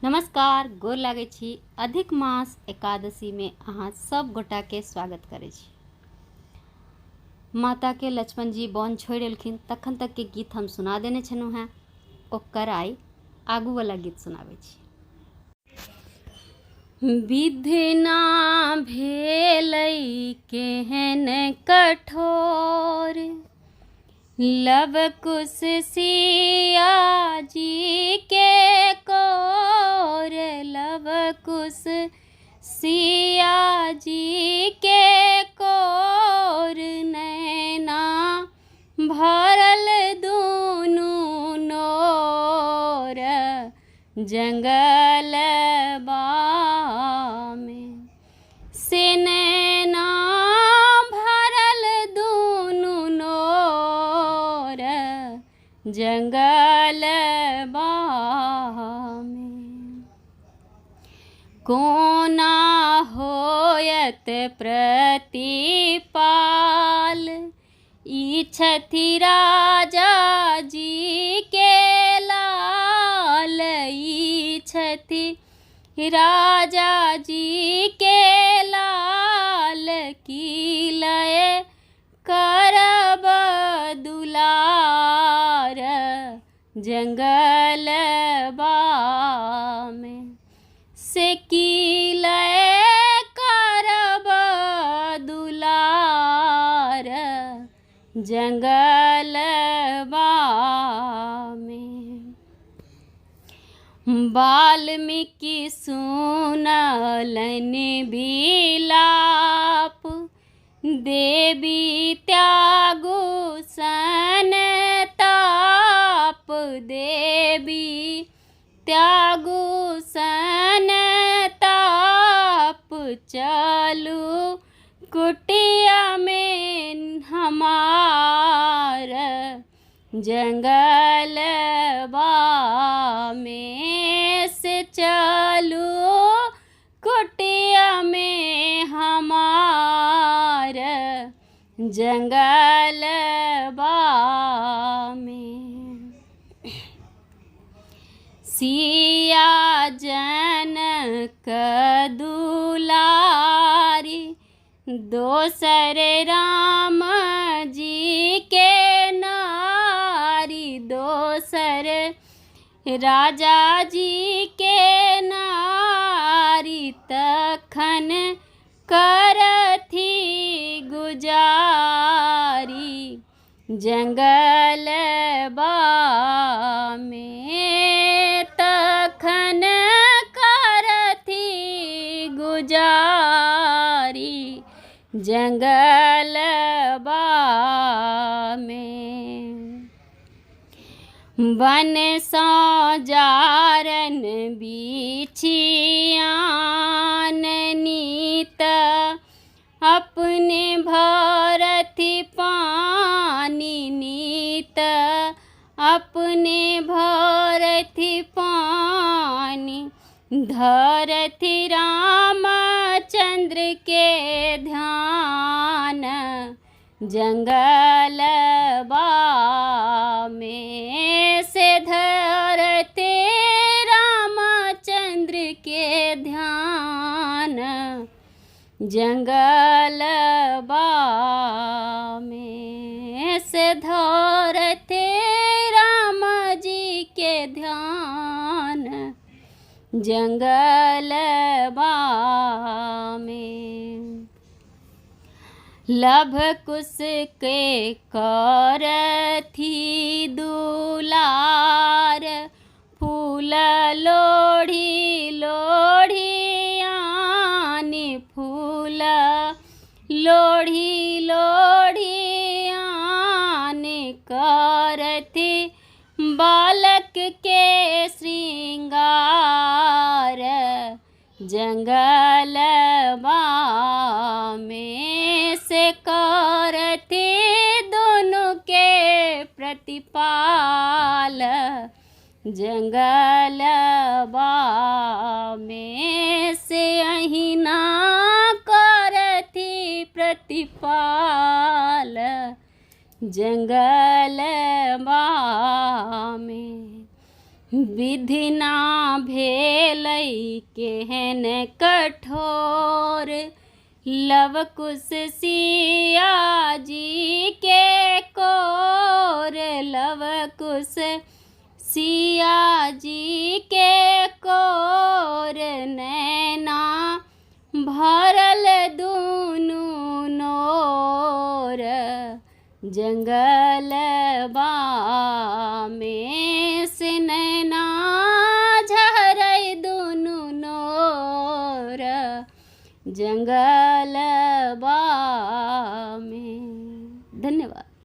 नमस्कार, गोर लागै छी। अधिक मास एकादशी में अहाँ सब गोटा के स्वागत करै छी। माता के लक्ष्मण जी बन छोड़ एलखिन तखन तक के गीत हम सुना देने छलहुँ हैं। ओकर आइ आगू वाला गीत सुनाबै छी। विधना भेलै केहन कठोर, लव कुश सिया जी के कोर, लव कुश सिया जी के कोर, नैना भरल दुनू नोर, जंगलबा में से नैना भरल दुनू नोर, जंगलबा में कोना होयत प्रतिपाल, ई छथि राजा जी के लाल, ई छथि राजा जी के लाल, की लय करब दुलार, जंगलबा में से की लय करब दुलार, जंगलबा में। वाल्मीकि सुनलन विलाप, देवी त्यागु संताप, देवी त्यागु संताप, चलू कुटिया में हमार, जंगलबा में से चलू कुटिया में हमार, जंगलबा में। सिया जनक दुलारी, दोसर राम जी के नारी, दोसर राजा जी के नारी, तखन करथी गुजारी, जंगलबा में तखन करथी गुजारी, जंगलबा में। वन सँ जारन बिछियान, नीत अपने भरथि पानी, नीत अपने भरथि पानी, धरथि रामचंद्र के ध्यान, जंगलबा में से धरते रामचंद्र के ध्यान, जंगलबा में से धरते राम जी के ध्यान, जंगलबा में। लभ कुश के करथी दुलार, फूल लोढ़ी लोढ़ी आनी, फूल लोढ़ी लोढ़ी आनी, करथी बालक के श्रृंगार, जंगलबा में से करथी दोनों के प्रतिपाल, जंगलबा में से अहिना करथी प्रतिपाल, जंगलबा में। विधि ना भेलै केहन कठोर, लव कुश सिया जी के कोर, लव कुश सिया जी के कोर, नैना भरल दुनू नोर, जंगलबा में से नैना झरै दुनू नोर, जंगलबा में।